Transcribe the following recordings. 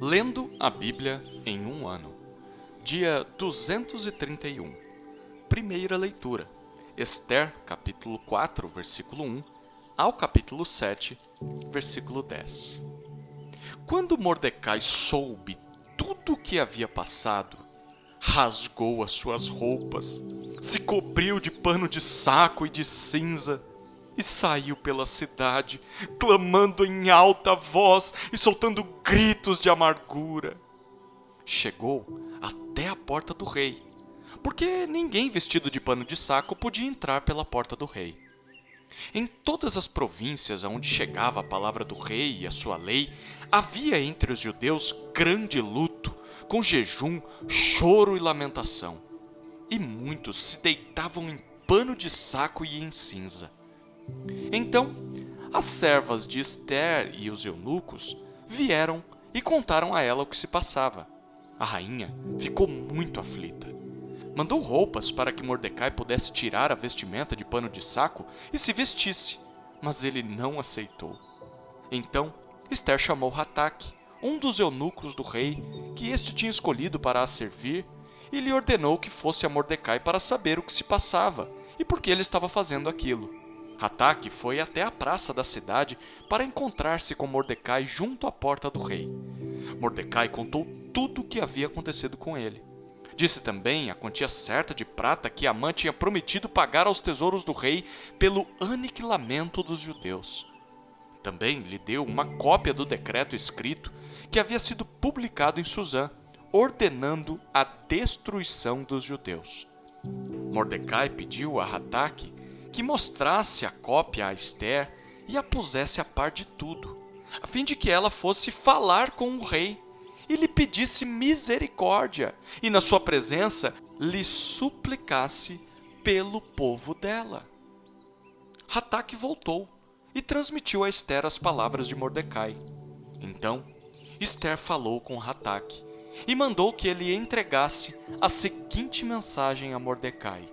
Lendo a Bíblia em um ano. Dia 231. Primeira leitura. Esther, capítulo 4, versículo 1, ao capítulo 7, versículo 10. Quando Mordecai soube tudo o que havia passado, rasgou as suas roupas, se cobriu de pano de saco e de cinza, e saiu pela cidade, clamando em alta voz e soltando gritos de amargura. Chegou até a porta do rei, porque ninguém vestido de pano de saco podia entrar pela porta do rei. Em todas as províncias aonde chegava a palavra do rei e a sua lei, havia entre os judeus grande luto, com jejum, choro e lamentação. E muitos se deitavam em pano de saco e em cinza. Então, as servas de Esther e os eunucos vieram e contaram a ela o que se passava. A rainha ficou muito aflita. Mandou roupas para que Mordecai pudesse tirar a vestimenta de pano de saco e se vestisse, mas ele não aceitou. Então, Esther chamou Hataque, um dos eunucos do rei, que este tinha escolhido para a servir, e lhe ordenou que fosse a Mordecai para saber o que se passava e por que ele estava fazendo aquilo. Hataque foi até a praça da cidade para encontrar-se com Mordecai junto à porta do rei. Mordecai contou tudo o que havia acontecido com ele. Disse também a quantia certa de prata que Amã tinha prometido pagar aos tesouros do rei pelo aniquilamento dos judeus. Também lhe deu uma cópia do decreto escrito que havia sido publicado em Suzã, ordenando a destruição dos judeus. Mordecai pediu a Hataque que mostrasse a cópia a Esther e a pusesse a par de tudo, a fim de que ela fosse falar com o rei e lhe pedisse misericórdia, e na sua presença lhe suplicasse pelo povo dela. Hataque voltou e transmitiu a Esther as palavras de Mordecai. Então, Esther falou com Hataque e mandou que ele entregasse a seguinte mensagem a Mordecai: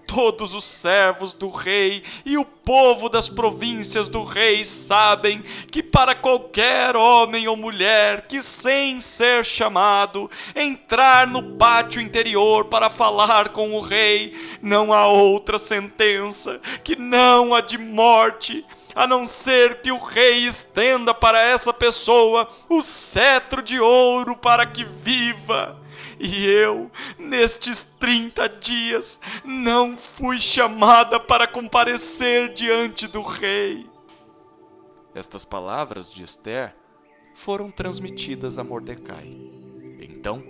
todos os servos do rei e o povo das províncias do rei sabem que para qualquer homem ou mulher que, sem ser chamado, entrar no pátio interior para falar com o rei, não há outra sentença que não a de morte, a não ser que o rei estenda para essa pessoa o cetro de ouro para que viva. E eu, nestes 30 dias, não fui chamada para comparecer diante do rei. Estas palavras de Esther foram transmitidas a Mordecai. Então,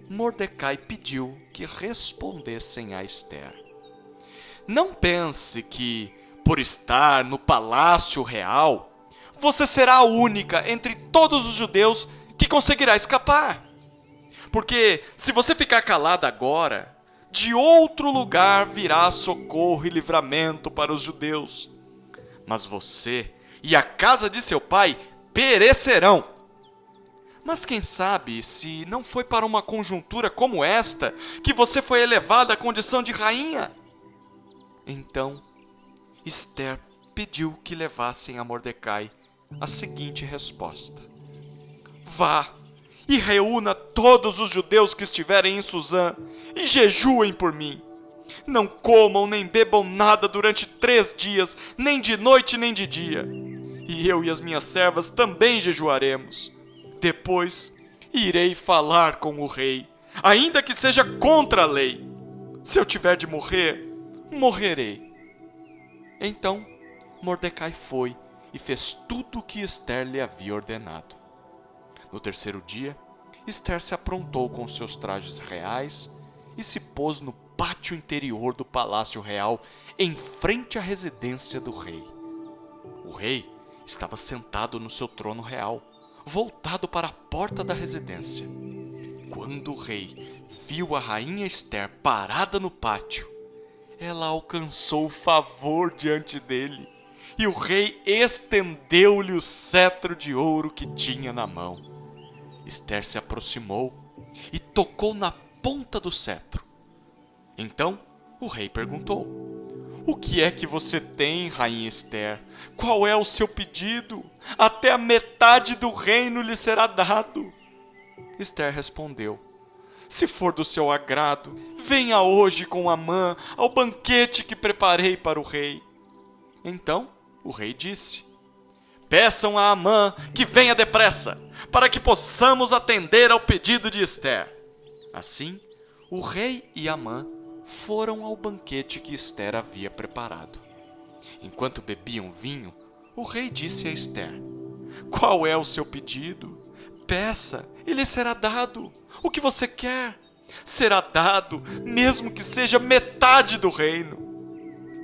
Mordecai pediu que respondessem a Esther. Não pense que, por estar no palácio real, você será a única entre todos os judeus que conseguirá escapar. Porque se você ficar calada agora, de outro lugar virá socorro e livramento para os judeus. Mas você e a casa de seu pai perecerão. Mas quem sabe se não foi para uma conjuntura como esta que você foi elevada à condição de rainha? Então, Esther pediu que levassem a Mordecai a seguinte resposta: vá e reúna todos os judeus que estiverem em Suzã e jejuem por mim. Não comam nem bebam nada durante 3 dias, nem de noite nem de dia. E eu e as minhas servas também jejuaremos. Depois irei falar com o rei, ainda que seja contra a lei. Se eu tiver de morrer, morrerei. Então Mordecai foi e fez tudo o que Esther lhe havia ordenado. No terceiro dia, Esther se aprontou com seus trajes reais e se pôs no pátio interior do palácio real, em frente à residência do rei. O rei estava sentado no seu trono real, voltado para a porta da residência. Quando o rei viu a rainha Esther parada no pátio, ela alcançou favor diante dele, e o rei estendeu-lhe o cetro de ouro que tinha na mão. Esther se aproximou e tocou na ponta do cetro. Então o rei perguntou: O que é que você tem, rainha Esther? Qual é o seu pedido? Até a metade do reino lhe será dado. Esther respondeu: se for do seu agrado, venha hoje com Amã ao banquete que preparei para o rei. Então o rei disse: peçam a Amã que venha depressa, para que possamos atender ao pedido de Esther. Assim, o rei e Amã foram ao banquete que Esther havia preparado. Enquanto bebiam vinho, o rei disse a Esther: qual é o seu pedido? Peça, e lhe será dado. O que você quer? Será dado, mesmo que seja metade do reino.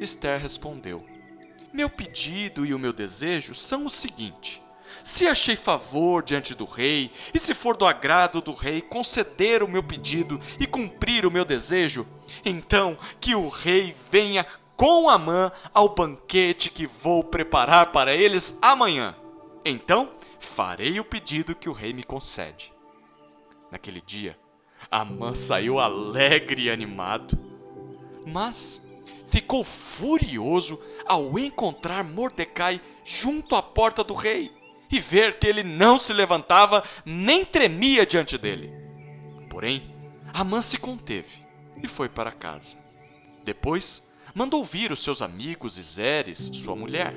Esther respondeu: meu pedido e o meu desejo são o seguinte: se achei favor diante do rei, e se for do agrado do rei conceder o meu pedido e cumprir o meu desejo, então que o rei venha com Amã ao banquete que vou preparar para eles amanhã. Então farei o pedido que o rei me concede. Naquele dia, Amã saiu alegre e animado, mas ficou furioso ao encontrar Mordecai junto à porta do rei e ver que ele não se levantava nem tremia diante dele. Porém, Amã se conteve e foi para casa. Depois, mandou vir os seus amigos e Zeres, sua mulher.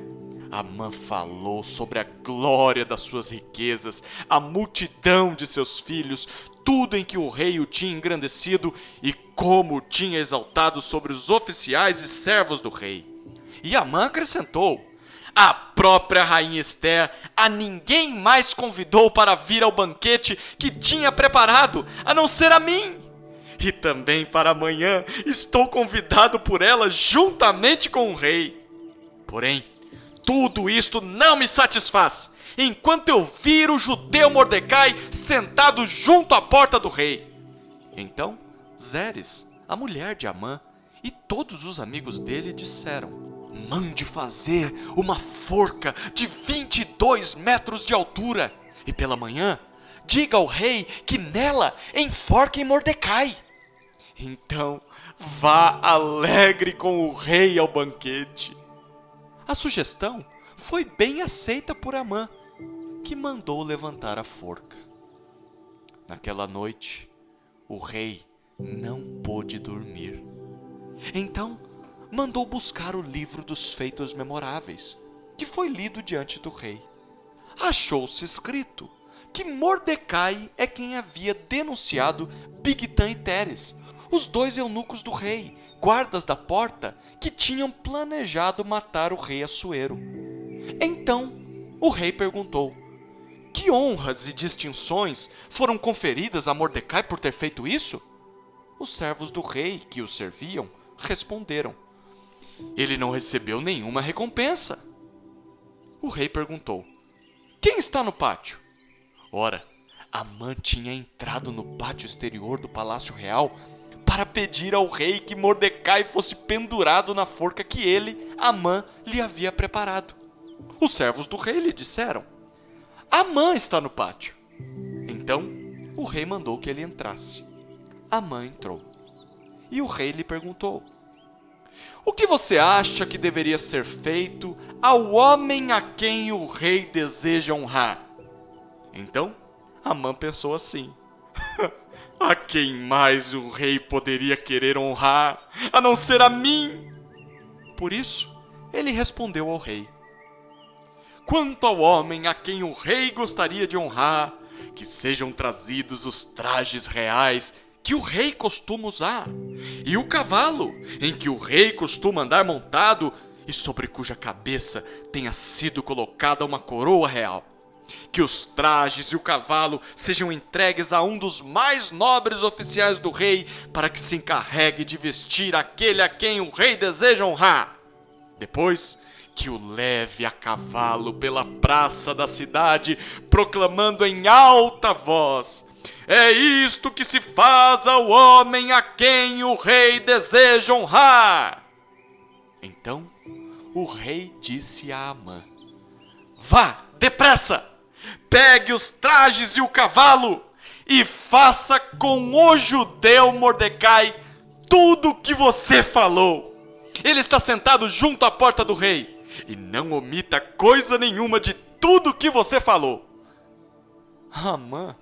Amã falou sobre a glória das suas riquezas, a multidão de seus filhos, tudo em que o rei o tinha engrandecido e como o tinha exaltado sobre os oficiais e servos do rei. E Amã acrescentou: a própria rainha Esther a ninguém mais convidou para vir ao banquete que tinha preparado, a não ser a mim. E também para amanhã estou convidado por ela juntamente com o rei. Porém, tudo isto não me satisfaz, enquanto eu vir o judeu Mordecai sentado junto à porta do rei. Então, Zeres, a mulher de Amã, e todos os amigos dele disseram: mande fazer uma forca de 22 metros de altura, e pela manhã diga ao rei que nela enforquem Mordecai. Então, vá alegre com o rei ao banquete. A sugestão foi bem aceita por Amã, que mandou levantar a forca. Naquela noite, o rei não pôde dormir. Então, mandou buscar o livro dos feitos memoráveis, que foi lido diante do rei. Achou-se escrito que Mordecai é quem havia denunciado Bigtã e Teres, os dois eunucos do rei, guardas da porta, que tinham planejado matar o rei Assuero. Então, o rei perguntou: que honras e distinções foram conferidas a Mordecai por ter feito isso? Os servos do rei que o serviam responderam: ele não recebeu nenhuma recompensa. O rei perguntou: quem está no pátio? Ora, Amã tinha entrado no pátio exterior do palácio real para pedir ao rei que Mordecai fosse pendurado na forca que ele, Amã, lhe havia preparado. Os servos do rei lhe disseram: Amã está no pátio. Então, o rei mandou que ele entrasse. Amã entrou. E o rei lhe perguntou: o que você acha que deveria ser feito ao homem a quem o rei deseja honrar? Então, Amã pensou assim: a quem mais o rei poderia querer honrar, a não ser a mim? Por isso, ele respondeu ao rei: quanto ao homem a quem o rei gostaria de honrar, que sejam trazidos os trajes reais que o rei costuma usar, e o cavalo em que o rei costuma andar montado e sobre cuja cabeça tenha sido colocada uma coroa real. Que os trajes e o cavalo sejam entregues a um dos mais nobres oficiais do rei, para que se encarregue de vestir aquele a quem o rei deseja honrar. Depois, que o leve a cavalo pela praça da cidade, proclamando em alta voz: é isto que se faz ao homem a quem o rei deseja honrar. Então, o rei disse a Amã: vá, depressa! Pegue os trajes e o cavalo e faça com o judeu Mordecai tudo o que você falou. Ele está sentado junto à porta do rei. E não omita coisa nenhuma de tudo que você falou. Amã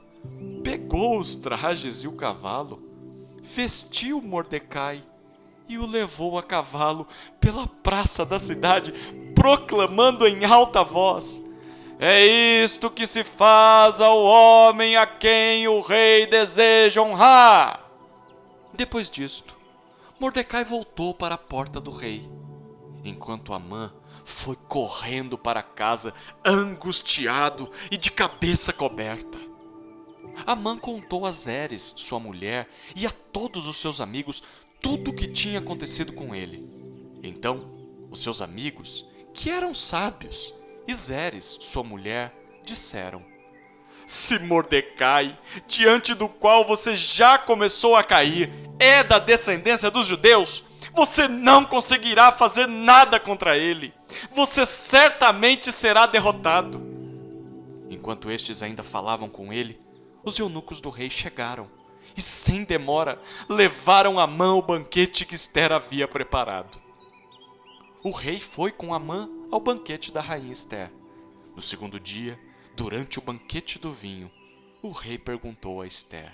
pegou os trajes e o cavalo, vestiu Mordecai e o levou a cavalo pela praça da cidade, proclamando em alta voz: é isto que se faz ao homem a quem o rei deseja honrar. Depois disto, Mordecai voltou para a porta do rei, enquanto Amã foi correndo para casa, angustiado e de cabeça coberta. Amã contou a Zeres, sua mulher, e a todos os seus amigos tudo o que tinha acontecido com ele. Então, os seus amigos, que eram sábios, e Zeres, sua mulher, disseram: se Mordecai, diante do qual você já começou a cair, é da descendência dos judeus, você não conseguirá fazer nada contra ele. Você certamente será derrotado. Enquanto estes ainda falavam com ele, os eunucos do rei chegaram e, sem demora, levaram Amã ao banquete que Ester havia preparado. O rei foi com Amã ao banquete da rainha Ester. No segundo dia, durante o banquete do vinho, o rei perguntou a Ester: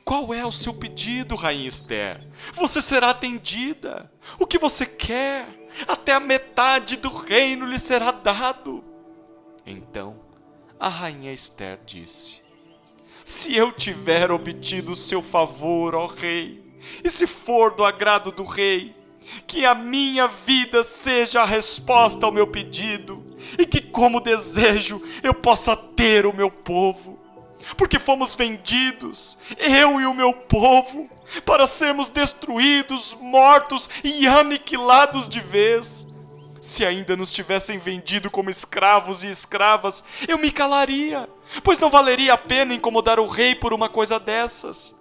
qual é o seu pedido, rainha Ester? Você será atendida. O que você quer? Até a metade do reino lhe será dado. Então, a rainha Ester disse: se eu tiver obtido o seu favor, ó rei, e se for do agrado do rei, que a minha vida seja a resposta ao meu pedido, e que, como desejo, eu possa ter o meu povo. Porque fomos vendidos, eu e o meu povo, para sermos destruídos, mortos e aniquilados de vez. Se ainda nos tivessem vendido como escravos e escravas, eu me calaria, pois não valeria a pena incomodar o rei por uma coisa dessas.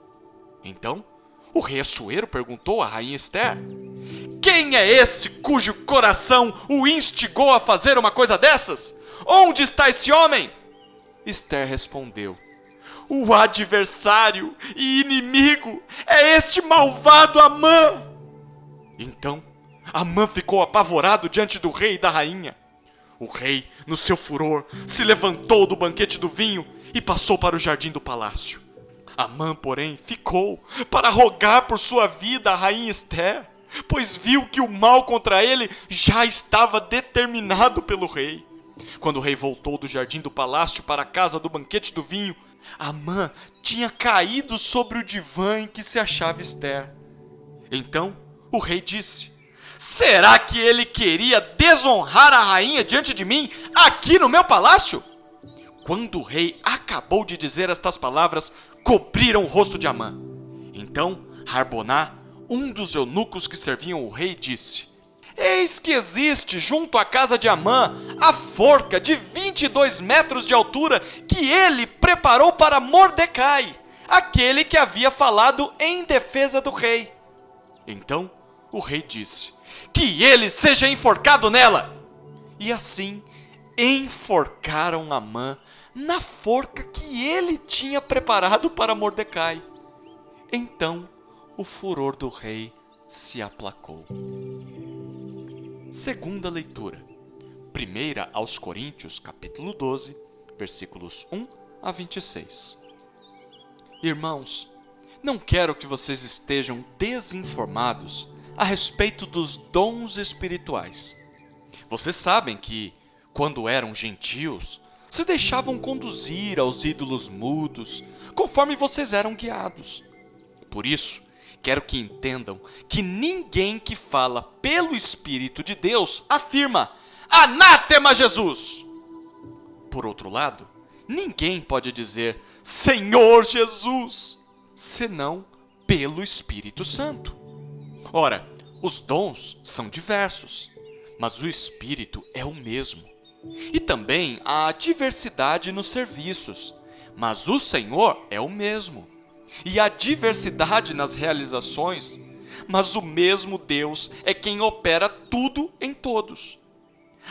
Então, o rei Assuero perguntou à rainha Ester: quem é esse cujo coração o instigou a fazer uma coisa dessas? Onde está esse homem? Ester respondeu: o adversário e inimigo é este malvado Amã. Então, Amã ficou apavorado diante do rei e da rainha. O rei, no seu furor, se levantou do banquete do vinho e passou para o jardim do palácio. Amã, porém, ficou para rogar por sua vida à rainha Ester, pois viu que o mal contra ele já estava determinado pelo rei. Quando o rei voltou do jardim do palácio para a casa do banquete do vinho, Amã tinha caído sobre o divã em que se achava Ester. Então o rei disse: será que ele queria desonrar a rainha diante de mim, aqui no meu palácio? Quando o rei acabou de dizer estas palavras, cobriram o rosto de Amã. Então Harboná, um dos eunucos que serviam o rei, disse: eis que existe junto à casa de Amã a forca de 22 metros de altura que ele preparou para Mordecai, aquele que havia falado em defesa do rei. Então o rei disse: que ele seja enforcado nela. E assim enforcaram Amã na forca que ele tinha preparado para Mordecai. Então o furor do rei se aplacou. Segunda leitura. Primeira aos Coríntios, capítulo 12, versículos 1 a 26. Irmãos, não quero que vocês estejam desinformados a respeito dos dons espirituais. Vocês sabem que, quando eram gentios, se deixavam conduzir aos ídolos mudos, conforme vocês eram guiados. Por isso, quero que entendam que ninguém que fala pelo Espírito de Deus afirma: anátema Jesus! Por outro lado, ninguém pode dizer Senhor Jesus, senão pelo Espírito Santo. Ora, os dons são diversos, mas o Espírito é o mesmo. E também há diversidade nos serviços, mas o Senhor é o mesmo. E há diversidade nas realizações, mas o mesmo Deus é quem opera tudo em todos.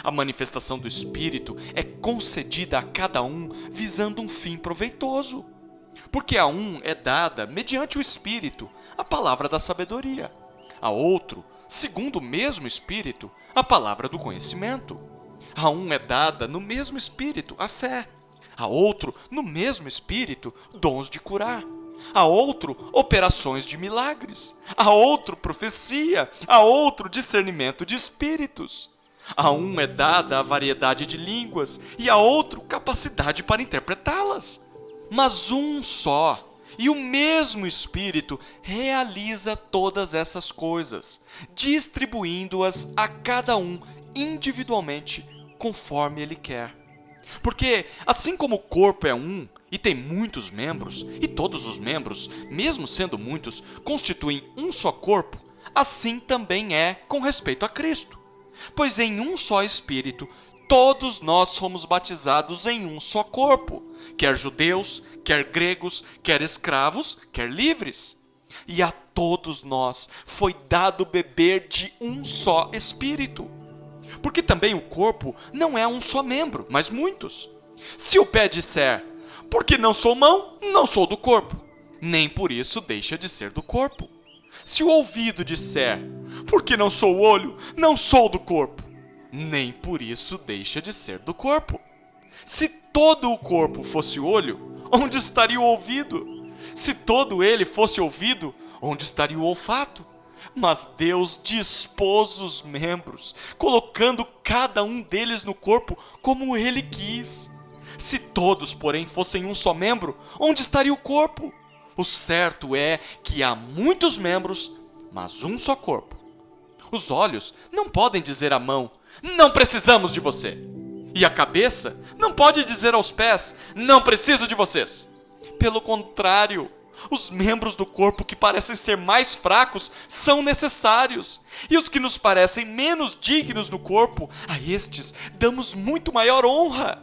A manifestação do Espírito é concedida a cada um visando um fim proveitoso, porque a um é dada, mediante o Espírito, a palavra da sabedoria, a outro, segundo o mesmo Espírito, a palavra do conhecimento. A um é dada no mesmo Espírito a fé, a outro, no mesmo Espírito, dons de curar, a outro, operações de milagres, a outro, profecia, a outro, discernimento de espíritos. A um é dada a variedade de línguas e a outro, capacidade para interpretá-las. Mas um só e o mesmo Espírito realiza todas essas coisas, distribuindo-as a cada um individualmente, conforme ele quer. Porque, assim como o corpo é um e tem muitos membros, e todos os membros, mesmo sendo muitos, constituem um só corpo, assim também é com respeito a Cristo. Pois em um só Espírito, todos nós fomos batizados em um só corpo, quer judeus, quer gregos, quer escravos, quer livres. E a todos nós foi dado beber de um só Espírito. Porque também o corpo não é um só membro, mas muitos. Se o pé disser, porque não sou mão, não sou do corpo, nem por isso deixa de ser do corpo. Se o ouvido disser, porque não sou olho, não sou do corpo, nem por isso deixa de ser do corpo. Se todo o corpo fosse olho, onde estaria o ouvido? Se todo ele fosse ouvido, onde estaria o olfato? Mas Deus dispôs os membros, colocando cada um deles no corpo como ele quis. Se todos, porém, fossem um só membro, onde estaria o corpo? O certo é que há muitos membros, mas um só corpo. Os olhos não podem dizer à mão, não precisamos de você. E a cabeça não pode dizer aos pés, não preciso de vocês. Pelo contrário, os membros do corpo que parecem ser mais fracos são necessários. E os que nos parecem menos dignos no corpo, a estes damos muito maior honra.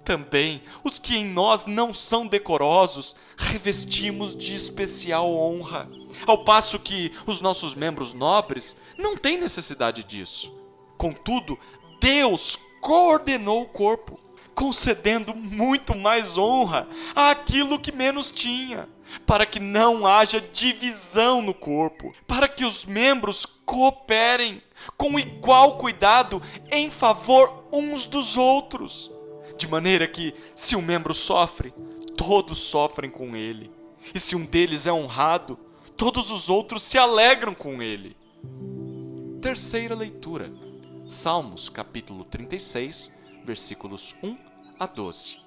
Também os que em nós não são decorosos, revestimos de especial honra. Ao passo que os nossos membros nobres não têm necessidade disso. Contudo, Deus coordenou o corpo, concedendo muito mais honra àquilo que menos tinha, para que não haja divisão no corpo, para que os membros cooperem com igual cuidado em favor uns dos outros, de maneira que, se um membro sofre, todos sofrem com ele, e se um deles é honrado, todos os outros se alegram com ele. Terceira leitura, Salmos capítulo 36, versículos 1 a 12.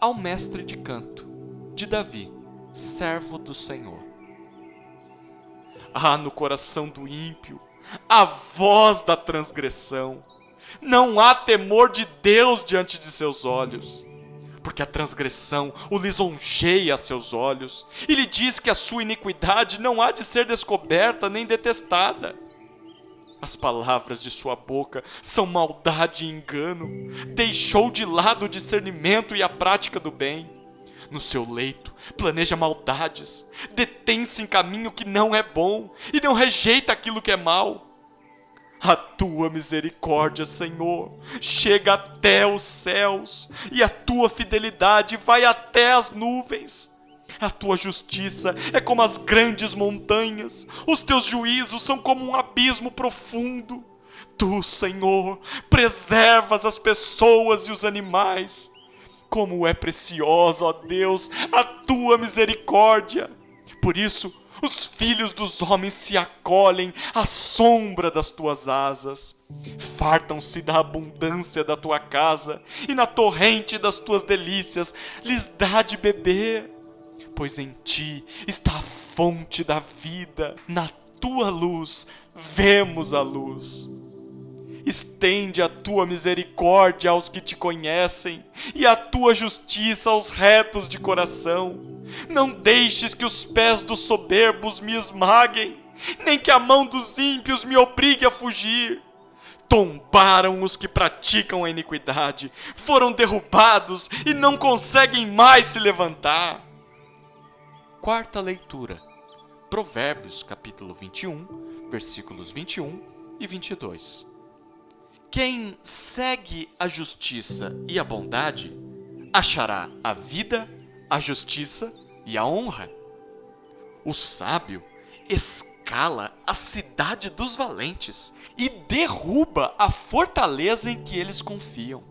Ao mestre de canto, de Davi, servo do Senhor. Há no coração do ímpio a voz da transgressão. Não há temor de Deus diante de seus olhos, porque a transgressão o lisonjeia a seus olhos, e lhe diz que a sua iniquidade não há de ser descoberta nem detestada. As palavras de sua boca são maldade e engano. Deixou de lado o discernimento e a prática do bem. No seu leito, planeja maldades. Detém-se em caminho que não é bom e não rejeita aquilo que é mal. A tua misericórdia, Senhor, chega até os céus e a tua fidelidade vai até as nuvens. A tua justiça é como as grandes montanhas, os teus juízos são como um abismo profundo. Tu, Senhor, preservas as pessoas e os animais. Como é preciosa, ó Deus, a tua misericórdia! Por isso, os filhos dos homens se acolhem à sombra das tuas asas. Fartam-se da abundância da tua casa, e na torrente das tuas delícias lhes dá de beber. Pois em ti está a fonte da vida, na tua luz vemos a luz. Estende a tua misericórdia aos que te conhecem, e a tua justiça aos retos de coração. Não deixes que os pés dos soberbos me esmaguem, nem que a mão dos ímpios me obrigue a fugir. Tombaram os que praticam a iniquidade, foram derrubados e não conseguem mais se levantar. Quarta leitura, Provérbios capítulo 21, versículos 21 e 22. Quem segue a justiça e a bondade, achará a vida, a justiça e a honra. O sábio cala a cidade dos valentes e derruba a fortaleza em que eles confiam.